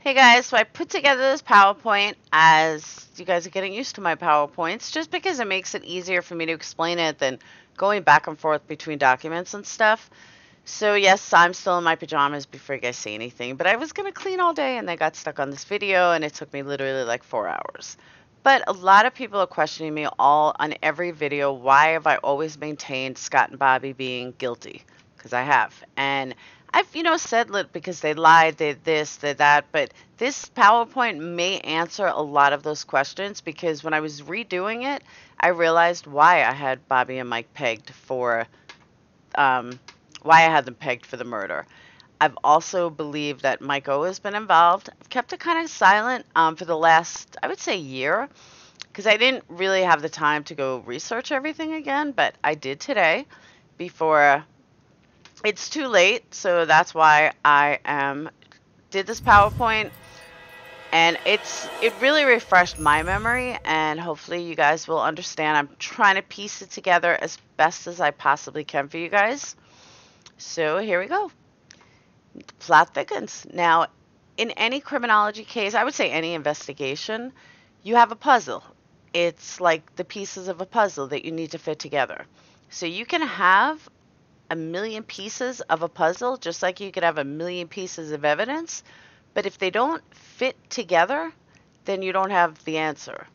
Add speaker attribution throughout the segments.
Speaker 1: Hey guys, so I put together this PowerPoint as you guys are getting used to my PowerPoints, just because it makes it easier for me to explain it than going back and forth between documents and stuff. So yes, I'm still in my pajamas before you guys say anything, but I was gonna clean all day and I got stuck on this video and it took me literally like 4 hours. But a lot of people are questioning me all on every video, why have I always maintained Scott and Bobby being guilty? Because I have. And I've said because they lied, they this, they that, but this PowerPoint may answer a lot of those questions because when I was redoing it, I realized why I had Bobby and Mike pegged for um, why I had them pegged for the murder. I've also believed that Mike O has been involved. I've kept it kind of silent for the last, I would say, year, because I didn't really have the time to go research everything again, but I did today before it's too late. So that's why did this PowerPoint, and it really refreshed my memory, and hopefully you guys will understand. I'm trying to piece it together as best as I possibly can for you guys. So here we go. The plot thickens. Now, in any criminology case, I would say any investigation, you have a puzzle. It's like the pieces of a puzzle that you need to fit together. So you can have a million pieces of a puzzle, just like you could have a million pieces of evidence, but if they don't fit together, then you don't have the answer.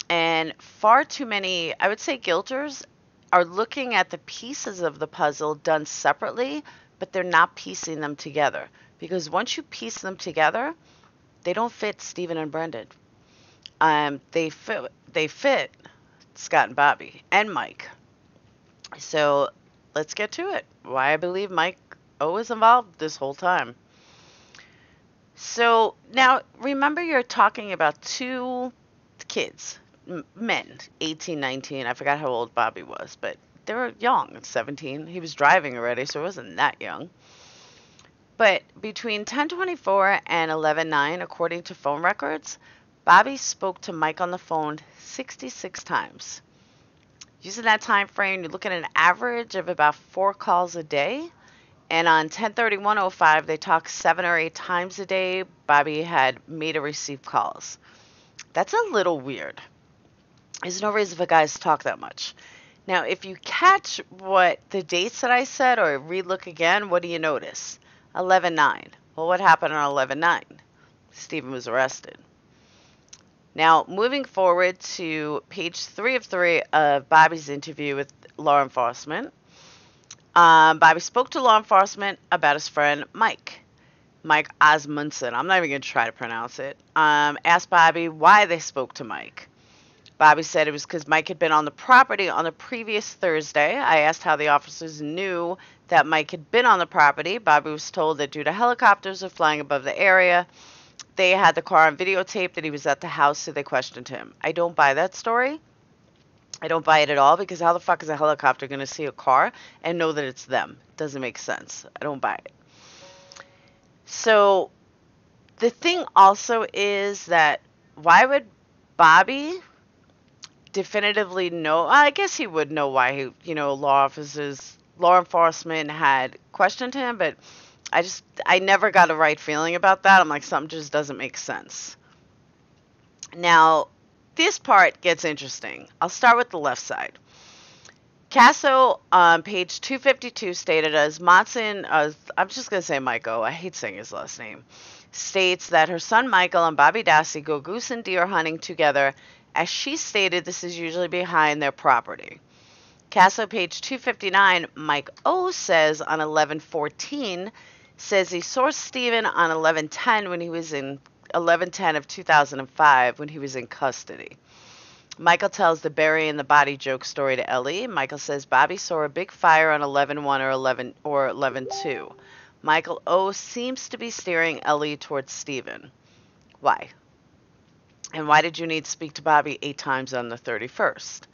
Speaker 1: And far too many, I would say, guilters are looking at the pieces of the puzzle done separately, but they're not piecing them together. Because once you piece them together, they don't fit Stephen and Brendan. They fit Scott and Bobby and Mike. So let's get to it. Why I believe Mike O was involved this whole time. So now remember, you're talking about two kids, men, 18, 19. I forgot how old Bobby was, but they were young, 17. He was driving already, so he wasn't that young. But between 10:24 and 11:09, according to phone records, Bobby spoke to Mike on the phone 66 times. Using that time frame, you're looking at an average of about 4 calls a day. And on 10/31/05, they talked 7 or 8 times a day. Bobby had made or received calls. That's a little weird. There's no reason for guys to talk that much. Now, if you catch what the dates that I said or relook again, what do you notice? 11/9. Well, what happened on 11/9? Stephen was arrested. Now, moving forward to page 3 of 3 of Bobby's interview with law enforcement. Bobby spoke to law enforcement about his friend Mike Osmunson. I'm not even going to try to pronounce it. Asked Bobby why they spoke to Mike. Bobby said it was because Mike had been on the property on the previous Thursday. I asked how the officers knew that Mike had been on the property. Bobby was told that due to helicopters were flying above the area, they had the car on videotape that he was at the house, so they questioned him. I don't buy that story. I don't buy it at all, because how the fuck is a helicopter going to see a car and know that it's them? It doesn't make sense. I don't buy it. So the thing also is that why would Bobby definitively know? I guess he would know why law enforcement had questioned him, but I never got a right feeling about that. I'm like, something just doesn't make sense. Now, this part gets interesting. I'll start with the left side. Casso on page 252 stated as Monson, I'm just going to say Mike O, I hate saying his last name, states that her son Michael and Bobby Dassey go goose and deer hunting together. As she stated, this is usually behind their property. Casso page 259, Mike O says on 11/14, says he saw Stephen on 11/10 when he was in 11/10 of 2005 when he was in custody. Michael tells the burying the body joke story to Ellie. Michael says Bobby saw a big fire on 11/1 or 11/2. Michael O seems to be steering Ellie towards Stephen. Why? And why did you need to speak to Bobby 8 times on the 31st?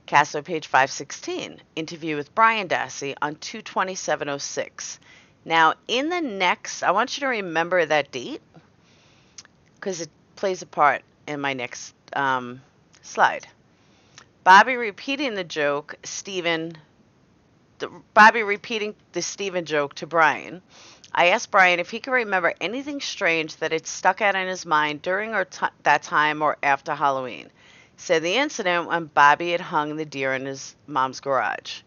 Speaker 1: Casso page 516, interview with Brian Dassey on 2/27/06. Now, in the next, I want you to remember that date because it plays a part in my next slide. Bobby repeating the Stephen joke to Brian I asked Brian if he could remember anything strange that had stuck out in his mind during that time or after Halloween. He said the incident when Bobby had hung the deer in his mom's garage.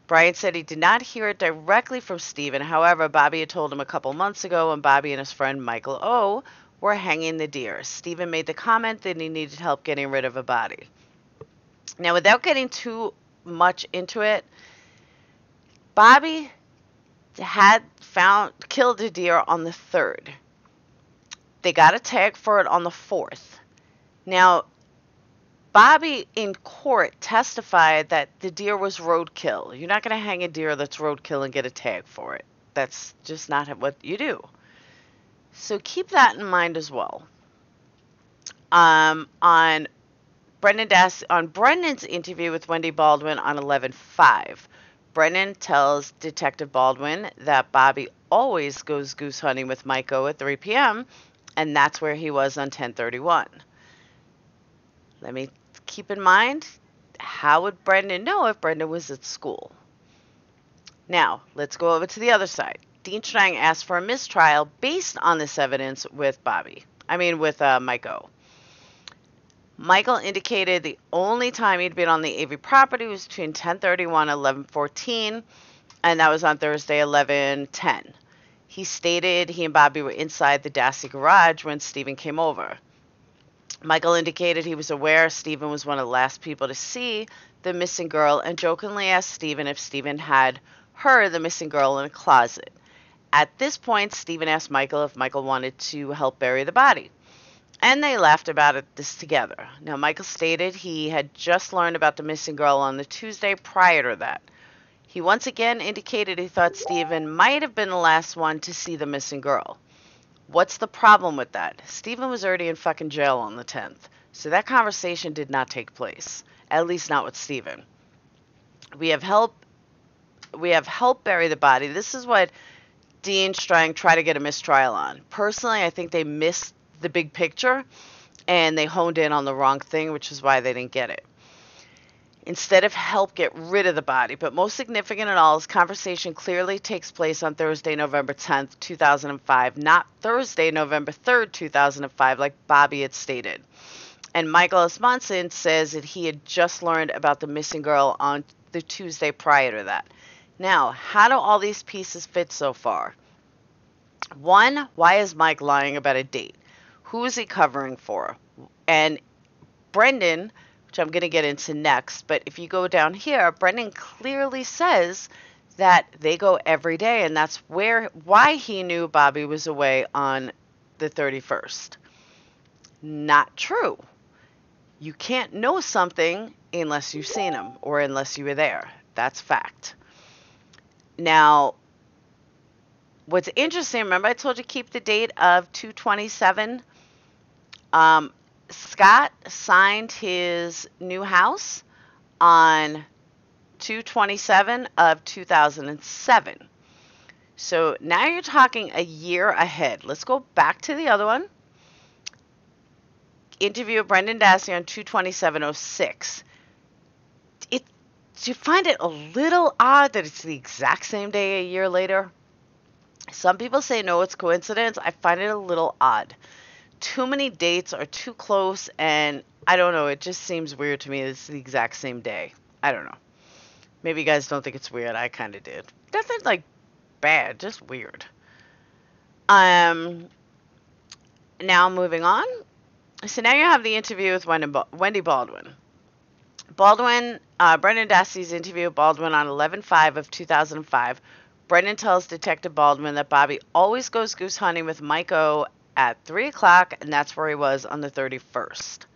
Speaker 1: Brian said he did not hear it directly from Stephen. However, Bobby had told him a couple months ago when Bobby and his friend Michael O. were hanging the deer. Stephen made the comment that he needed help getting rid of a body. Now, without getting too much into it, Bobby had killed a deer on the 3rd. They got a tag for it on the 4th. Now, Bobby in court testified that the deer was roadkill. You're not going to hang a deer that's roadkill and get a tag for it. That's just not what you do. So keep that in mind as well. On Brendan's interview with Wendy Baldwin on 11/5, Brendan tells Detective Baldwin that Bobby always goes goose hunting with Mike O at 3 p.m., and that's where he was on 10/31. Let me keep in mind, how would Brendan know if Brendan was at school? Now, let's go over to the other side. Dean Strang asked for a mistrial based on this evidence with Mike O. Michael indicated the only time he'd been on the AV property was between 10:31 and 11:14, and that was on Thursday, 11:10. He stated he and Bobby were inside the Dassey garage when Stephen came over. Michael indicated he was aware Stephen was one of the last people to see the missing girl and jokingly asked Stephen if Stephen had her, the missing girl, in a closet. At this point, Stephen asked Michael if Michael wanted to help bury the body, and they laughed about this together. Now, Michael stated he had just learned about the missing girl on the Tuesday prior to that. He once again indicated he thought Stephen might have been the last one to see the missing girl. What's the problem with that? Stephen was already in fucking jail on the 10th, so that conversation did not take place, at least not with Stephen. We have helped bury the body. This is what Dean Strang tried to get a mistrial on. Personally, I think they missed the big picture and they honed in on the wrong thing, which is why they didn't get it. Instead of help get rid of the body, but most significant of all, this conversation clearly takes place on Thursday, November 10th, 2005, not Thursday, November 3rd, 2005, like Bobby had stated. And Mike Osmunson says that he had just learned about the missing girl on the Tuesday prior to that. Now, how do all these pieces fit so far? One, why is Mike lying about a date? Who is he covering for? And Brendan, which I'm going to get into next, but if you go down here, Brendan clearly says that they go every day, and that's why he knew Bobby was away on the 31st. Not true. You can't know something unless you've seen him or unless you were there. That's fact. Now, what's interesting, remember I told you keep the date of 2/27? Scott signed his new house on 2/27 of 2007. So now you're talking a year ahead. Let's go back to the other one. Interview of Brendan Dassey on 2/27/06. Do you find it a little odd that it's the exact same day a year later? Some people say no, it's coincidence. I find it a little odd. Too many dates are too close, and I don't know. It just seems weird to me that it's the exact same day. I don't know. Maybe you guys don't think it's weird. I kind of did. Nothing like bad, just weird. Now moving on. So now you have the interview with Wendy Baldwin. Brendan Dassey's interview with Baldwin on 11/5 of 2005. Brendan tells Detective Baldwin that Bobby always goes goose hunting with Mike O at 3 o'clock, and that's where he was on the 31st.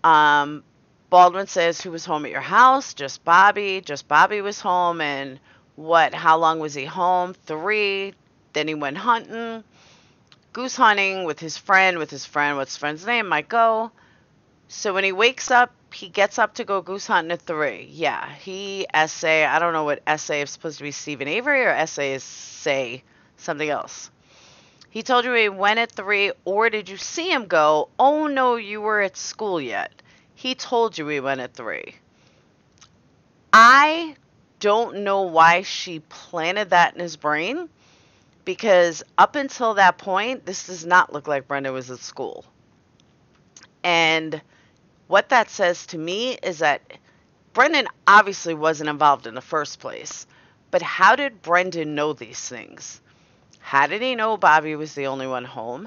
Speaker 1: Baldwin says, who was home at your house? Just Bobby. Just Bobby was home, and how long was he home? 3. Then he went hunting, goose hunting with his friend. What's his friend's name? Mike O. So when he wakes up, he gets up to go goose hunting at 3. Yeah, I don't know what essay is supposed to be Stephen Avery or essay is say something else. He told you he went at 3, or did you see him go? Oh no, you were at school yet. He told you he went at 3. I don't know why she planted that in his brain, because up until that point, this does not look like Brendan was at school. And what that says to me is that Brendan obviously wasn't involved in the first place. But how did Brendan know these things? How did he know Bobby was the only one home?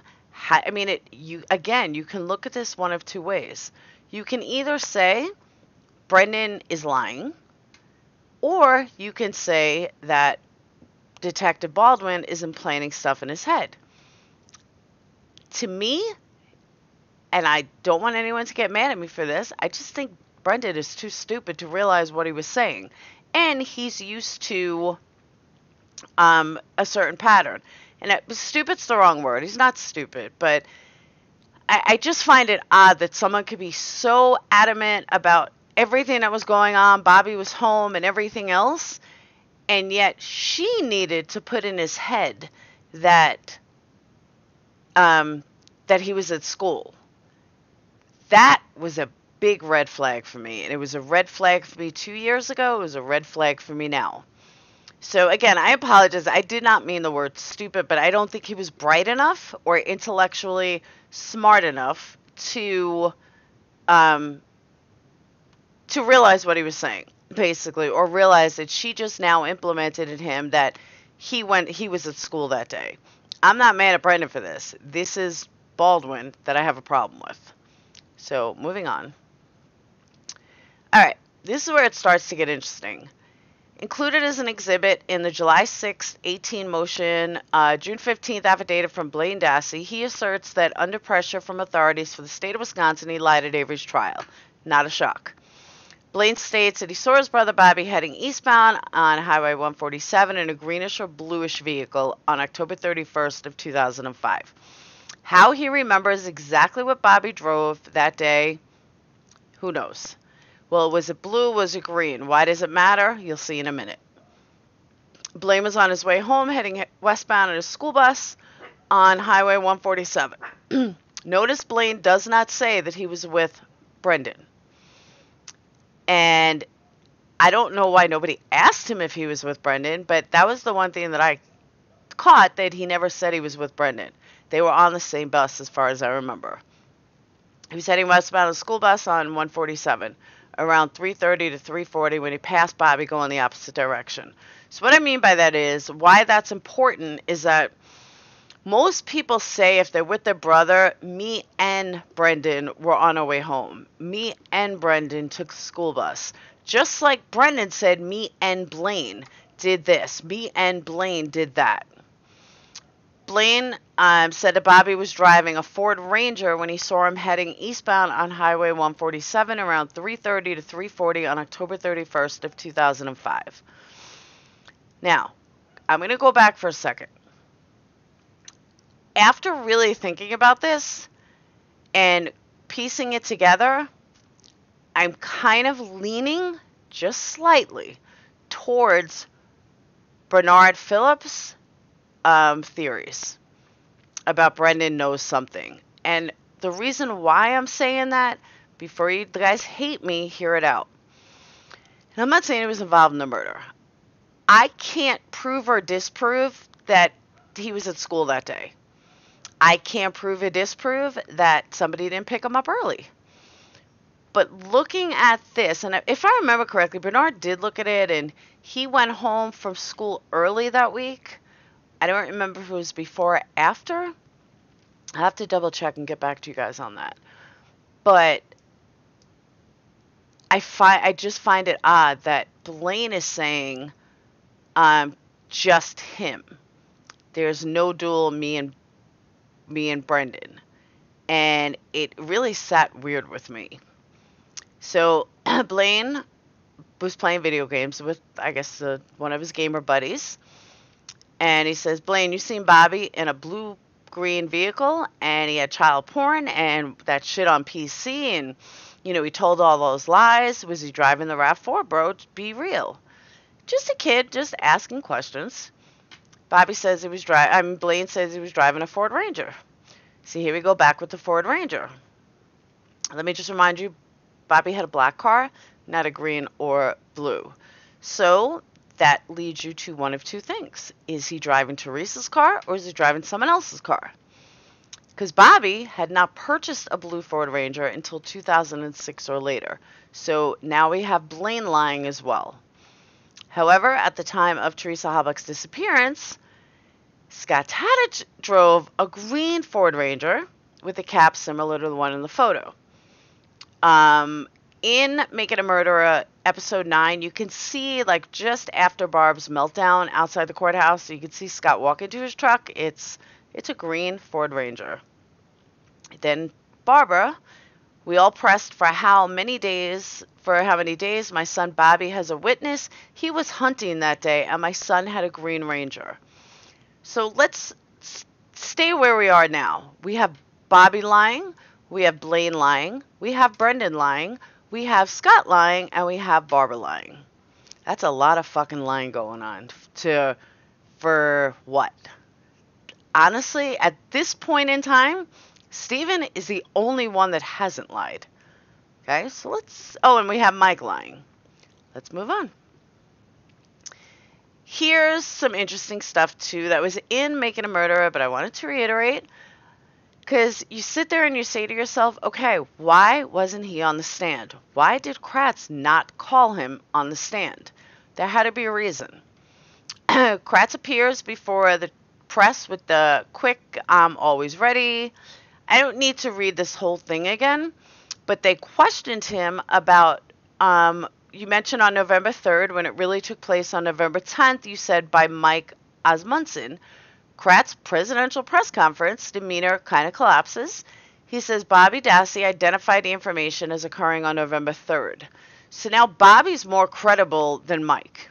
Speaker 1: You can look at this one of two ways. You can either say Brendan is lying, or you can say that Detective Baldwin is implanting stuff in his head. To me, and I don't want anyone to get mad at me for this, I just think Brendan is too stupid to realize what he was saying. And he's used to a certain pattern. And stupid's the wrong word. He's not stupid, but I just find it odd that someone could be so adamant about everything that was going on. Bobby was home and everything else. And yet she needed to put in his head that he was at school. That was a big red flag for me. And it was a red flag for me 2 years ago. It was a red flag for me now. So again, I apologize. I did not mean the word stupid, but I don't think he was bright enough or intellectually smart enough to realize what he was saying, basically, or realize that she just now implemented in him that he was at school that day. I'm not mad at Brendan for this. This is Baldwin that I have a problem with. So moving on. All right, this is where it starts to get interesting. Included as an exhibit in the July 6, 18 motion, June 15th affidavit from Blaine Dassey, he asserts that under pressure from authorities for the state of Wisconsin, he lied at Avery's trial. Not a shock. Blaine states that he saw his brother Bobby heading eastbound on Highway 147 in a greenish or bluish vehicle on October 31st of 2005. How he remembers exactly what Bobby drove that day, who knows? Well, was it blue? Was it green? Why does it matter? You'll see in a minute. Blaine was on his way home, heading westbound in a school bus on Highway 147. Notice Blaine does not say that he was with Brendan. And I don't know why nobody asked him if he was with Brendan, but that was the one thing that I caught, that he never said he was with Brendan. They were on the same bus as far as I remember. He was heading westbound in a school bus on 147. Around 3:30 to 3:40 when he passed Bobby going the opposite direction. So what I mean by that is, why that's important is that most people say if they're with their brother, me and Brendan were on our way home. Me and Brendan took the school bus. Just like Brendan said, me and Blaine did this. Me and Blaine did that. Blaine said that Bobby was driving a Ford Ranger when he saw him heading eastbound on Highway 147 around 3:30 to 3:40 on October 31st of 2005. Now, I'm going to go back for a second. After really thinking about this and piecing it together, I'm kind of leaning just slightly towards Bernard Phillips' theories about Brendan knows something. And the reason why I'm saying that, before you guys hate me, hear it out. And I'm not saying he was involved in the murder. I can't prove or disprove that he was at school that day. I can't prove or disprove that somebody didn't pick him up early. But looking at this, and if I remember correctly, Bernard did look at it, and he went home from school early that week. I don't remember if it was before or after. I'll have to double check and get back to you guys on that. But I just find it odd that Blaine is saying just him. There's no duel me and Brendan. And it really sat weird with me. So Blaine was playing video games with, I guess, one of his gamer buddies. And he says, Blaine, you seen Bobby in a blue-green vehicle, and he had child porn and that shit on PC, and, he told all those lies. Was he driving the RAV4, bro? Be real. Just a kid, just asking questions. Blaine says he was driving a Ford Ranger. See, here we go back with the Ford Ranger. Let me just remind you, Bobby had a black car, not a green or blue. So that leads you to one of two things. Is he driving Teresa's car or is he driving someone else's car? Because Bobby had not purchased a blue Ford Ranger until 2006 or later. So now we have Blaine lying as well. However, at the time of Teresa Halbach's disappearance, Scott Tadich drove a green Ford Ranger with a cap similar to the one in the photo. In Make It a Murderer, episode 9, you can see, like, just after Barb's meltdown outside the courthouse, you can see Scott walk into his truck. It's a green Ford Ranger. Then Barbara, we all pressed for how many days my son Bobby has a witness. He was hunting that day, and my son had a Green Ranger. So let's stay where we are now. We have Bobby lying, we have Blaine lying, we have Brendan lying, we have Scott lying, and we have Barbara lying. That's a lot of fucking lying going on. For what? Honestly, at this point in time, Stephen is the only one that hasn't lied. Okay, so and we have Mike lying. Let's move on. Here's some interesting stuff, too, that was in Making a Murderer, but I wanted to reiterate. Because you sit there and you say to yourself, okay, why wasn't he on the stand? Why did Kratz not call him on the stand? There had to be a reason. Kratz appears before the press with the quick, I'm always ready. I don't need to read this whole thing again, but they questioned him about, you mentioned on November 3rd, when it really took place on November 10th, you said by Mike Osmunson. Kratz presidential press conference, demeanor kind of collapses. He says Bobby Dassey identified the information as occurring on November 3rd. So now Bobby's more credible than Mike.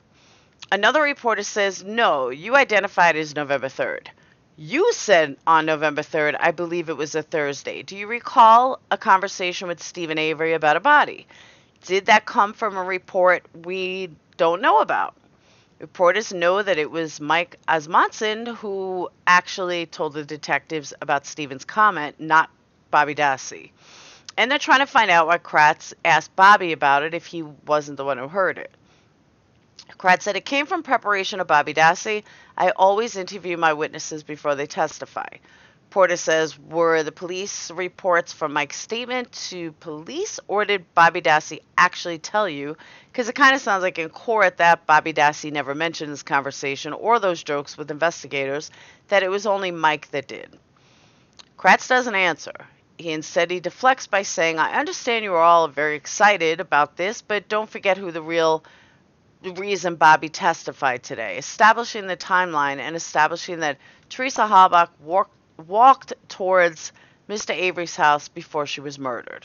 Speaker 1: Another reporter says, no, you identified as November 3rd. You said on November 3rd, I believe it was a Thursday. Do you recall a conversation with Stephen Avery about a body? Did that come from a report we don't know about? Reporters know that it was Mike Osmunson who actually told the detectives about Stephen's comment, not Bobby Dassey. And they're trying to find out why Kratz asked Bobby about it if he wasn't the one who heard it. Kratz said, it came from preparation of Bobby Dassey. I always interview my witnesses before they testify. Porter says, were the police reports from Mike's statement to police, or did Bobby Dassey actually tell you? Because it kind of sounds like in court that Bobby Dassey never mentioned this conversation or those jokes with investigators, that it was only Mike that did. Kratz doesn't answer. Instead, he deflects by saying, I understand you are all very excited about this, but don't forget who the reason Bobby testified today, establishing the timeline and establishing that Teresa Halbach walked towards Mr. Avery's house before she was murdered.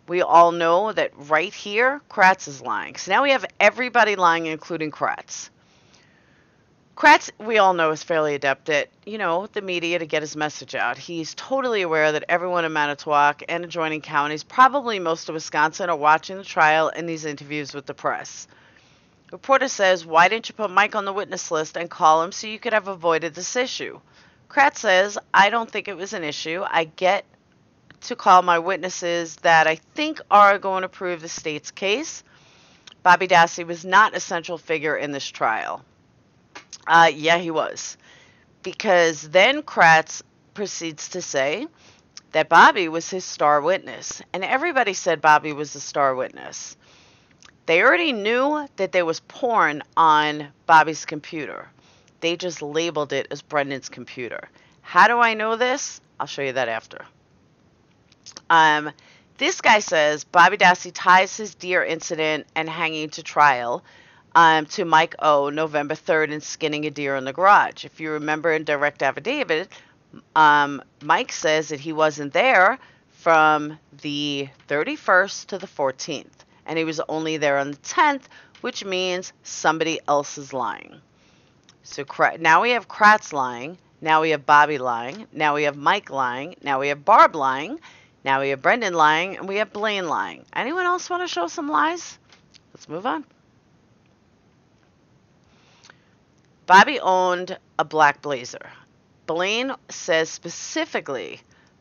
Speaker 1: We all know that right here, Kratz is lying. So now we have everybody lying, including Kratz. Kratz, we all know, is fairly adept at, the media to get his message out. He's totally aware that everyone in Manitowoc and adjoining counties, probably most of Wisconsin, are watching the trial and these interviews with the press. Reporter says, why didn't you put Mike on the witness list and call him so you could have avoided this issue? Kratz says, I don't think it was an issue. I get to call my witnesses that I think are going to prove the state's case. Bobby Dassey was not a central figure in this trial. Yeah, he was. Because then Kratz proceeds to say that Bobby was his star witness. And everybody said Bobby was the star witness. They already knew that there was porn on Bobby's computer. They just labeled it as Brendan's computer. How do I know this? I'll show you that after. This guy says Bobby Dassey ties his deer incident and hanging to trial to Mike O. November 3rd and skinning a deer in the garage. If you remember in direct affidavit, Mike says that he wasn't there from the 31st to the 14th. And he was only there on the 10th, which means somebody else is lying. So now we have Kratz lying. Now we have Bobby lying. Now we have Mike lying. Now we have Barb lying. Now we have Brendan lying. And we have Blaine lying. Anyone else want to show some lies? Let's move on. Bobby owned a black Blazer. Blaine says specifically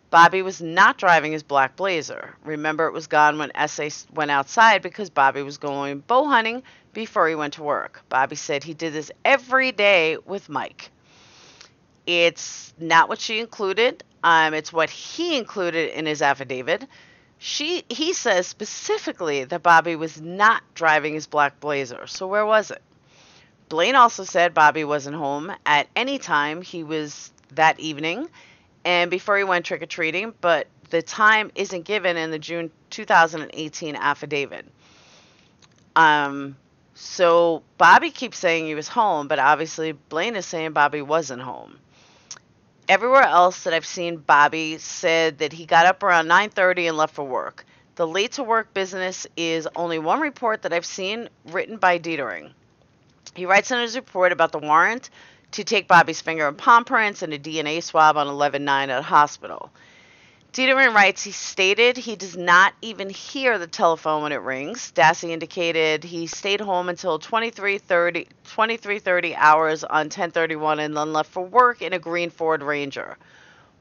Speaker 1: Bobby was not driving his black Blazer. Remember, it was gone when SA went outside because Bobby was going bow hunting before he went to work. Bobby said he did this every day with Mike. It's not what she included. It's what he included in his affidavit. He says specifically that Bobby was not driving his black Blazer. So where was it? Blaine also said Bobby wasn't home at any time he was that evening and before he went trick-or-treating, but the time isn't given in the June 2018 affidavit. So Bobby keeps saying he was home, but obviously Blaine is saying Bobby wasn't home. Everywhere else that I've seen, Bobby said that he got up around 9:30 and left for work. The late to work business is only one report that I've seen written by Dietering. He writes in his report about the warrant to take Bobby's finger and palm prints and a DNA swab on 11/9 at a hospital. Dietering writes he stated he does not even hear the telephone when it rings. Dassey indicated he stayed home until 23:30 hours on 10/31 and then left for work in a green Ford Ranger.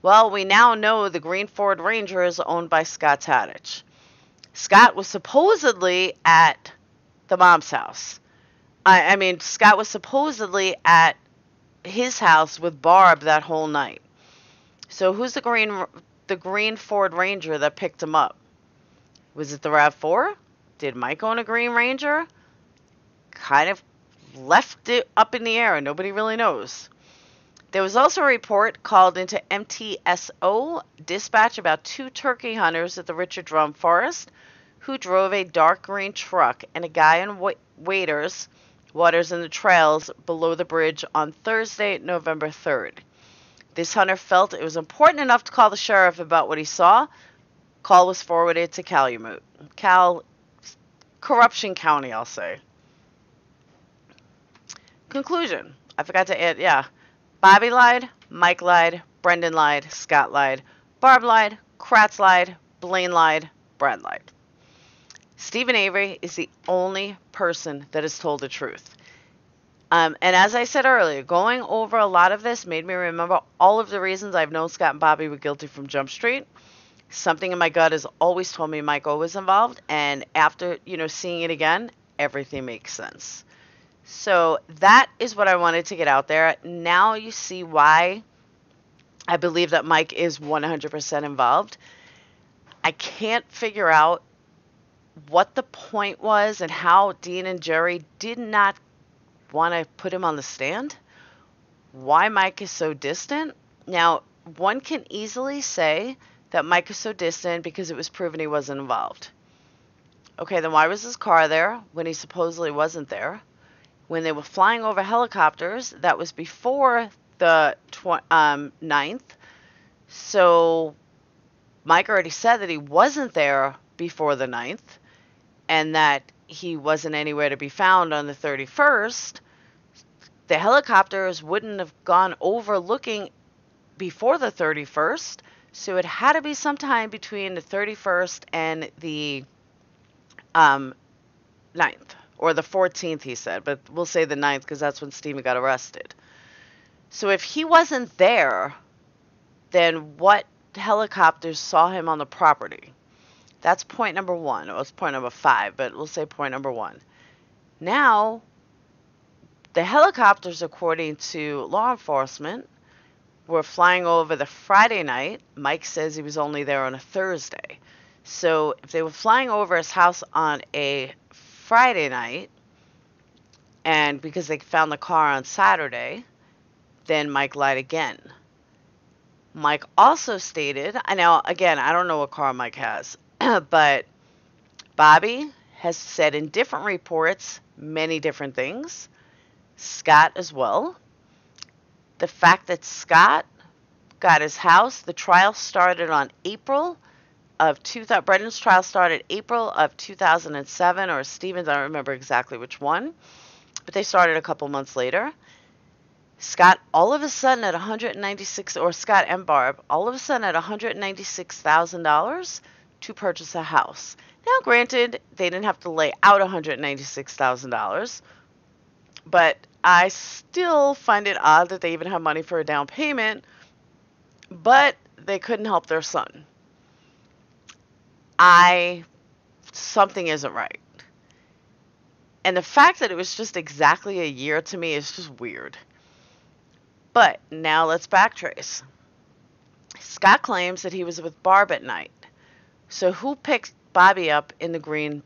Speaker 1: Well, we now know the green Ford Ranger is owned by Scott Tadich. Scott was supposedly at the mom's house. Scott was supposedly at his house with Barb that whole night. So who's the green Ford Ranger that picked him up? Was it the RAV4? Did Mike own a Green Ranger? Kind of left it up in the air and nobody really knows. There was also a report called into MTSO dispatch about 2 turkey hunters at the Richard Drum Forest who drove a dark green truck and a guy in waters in the trails below the bridge on Thursday, November 3rd. This hunter felt it was important enough to call the sheriff about what he saw. Call was forwarded to Corruption County, I'll say. Conclusion. I forgot to add, Bobby lied, Mike lied, Brendan lied, Scott lied, Barb lied, Kratz lied, Blaine lied, Brad lied. Stephen Avery is the only person that has told the truth. And as I said earlier, going over a lot of this made me remember all of the reasons I've known Scott and Bobby were guilty from Jump Street. Something in my gut has always told me Mike was involved, and after, seeing it again, everything makes sense. So that is what I wanted to get out there. Now you see why I believe that Mike is 100% involved. I can't figure out what the point was and how Dean and Jerry did not want to put him on the stand. Why Mike is so distant. Now, one can easily say that Mike is so distant because it was proven he wasn't involved. Okay, then why was his car there when he supposedly wasn't there? When they were flying over helicopters, that was before the 9th. So Mike already said that he wasn't there before the 9th and that he wasn't anywhere to be found on the 31st. The helicopters wouldn't have gone over looking before the 31st, so it had to be sometime between the 31st and the 9th, or the 14th, he said, but we'll say the 9th because that's when Steven got arrested. So if he wasn't there, then what helicopters saw him on the property? That's point number 1. Well, it's point number 5, but we'll say point number 1. Now, the helicopters, according to law enforcement, were flying over the Friday night. Mike says he was only there on a Thursday. So if they were flying over his house on a Friday night, and because they found the car on Saturday, then Mike lied again. Mike also stated, now again, I don't know what car Mike has, but Bobby has said in different reports many different things. Scott as well. The fact that Scott got his house, the trial started on Brendan's trial started April of 2007, or Stevens, I don't remember exactly which one, but they started a couple months later. Scott, all of a sudden at Scott and Barb, all of a sudden at $196,000 to purchase a house. Now, granted, they didn't have to lay out $196,000, but I still find it odd that they even have money for a down payment. But they couldn't help their son. Something isn't right. And the fact that it was just exactly a year to me is just weird. But now let's backtrace. Scott claims that he was with Barb at night. So who picked Bobby up in the green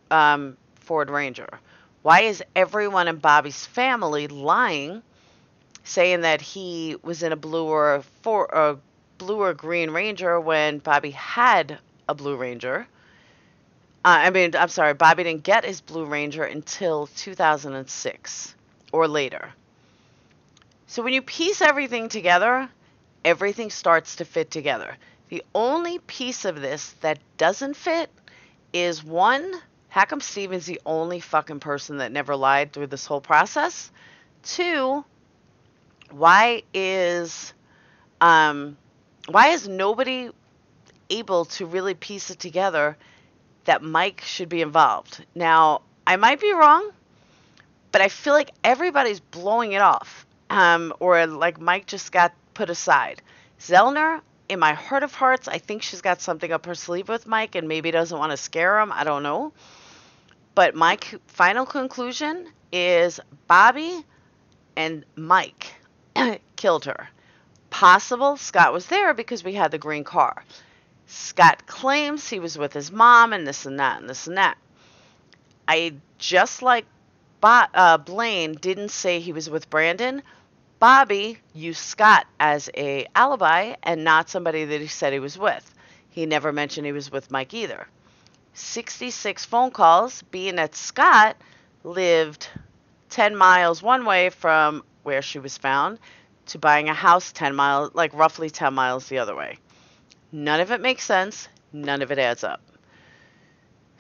Speaker 1: Ford Ranger? Why is everyone in Bobby's family lying, saying that he was in a blue or green Ranger when Bobby had a Blue Ranger? I'm sorry, Bobby didn't get his Blue Ranger until 2006 or later. So when you piece everything together, everything starts to fit together. The only piece of this that doesn't fit is, one, how come Steven's the only fucking person that never lied through this whole process? Two, why is nobody able to really piece it together that Mike should be involved? Now, I might be wrong, but I feel like everybody's blowing it off. Or like Mike just got put aside. Zellner, in my heart of hearts, I think she's got something up her sleeve with Mike and maybe doesn't want to scare him. I don't know. But my final conclusion is Bobby and Mike killed her. Possible Scott was there because we had the green car. Scott claims he was with his mom and this and that and this and that. Just like Blaine didn't say he was with Brandon, Bobby used Scott as a alibi and not somebody that he said he was with. He never mentioned he was with Mike either. 66 phone calls, being that Scott lived 10 miles one way from where she was found to buying a house 10 miles, like roughly 10 miles the other way. None of it makes sense. None of it adds up.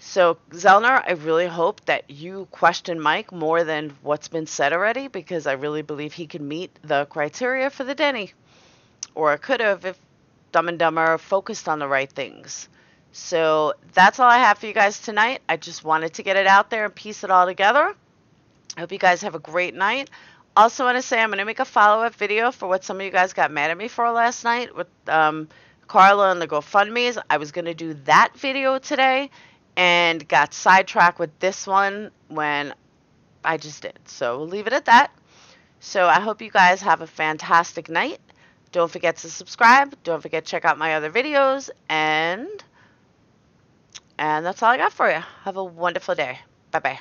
Speaker 1: So, Zellner, I really hope that you question Mike more than what's been said already, because I really believe he can meet the criteria for the Denny. Or could have if Dumb and Dumber focused on the right things. So, that's all I have for you guys tonight. I just wanted to get it out there and piece it all together. I hope you guys have a great night. Also want to say I'm going to make a follow-up video for what some of you guys got mad at me for last night with Carla and the GoFundMes. I was going to do that video today and got sidetracked with this one when I just did. So we'll leave it at that. So I hope you guys have a fantastic night. Don't forget to subscribe. Don't forget to check out my other videos. And that's all I got for you. Have a wonderful day. Bye-bye.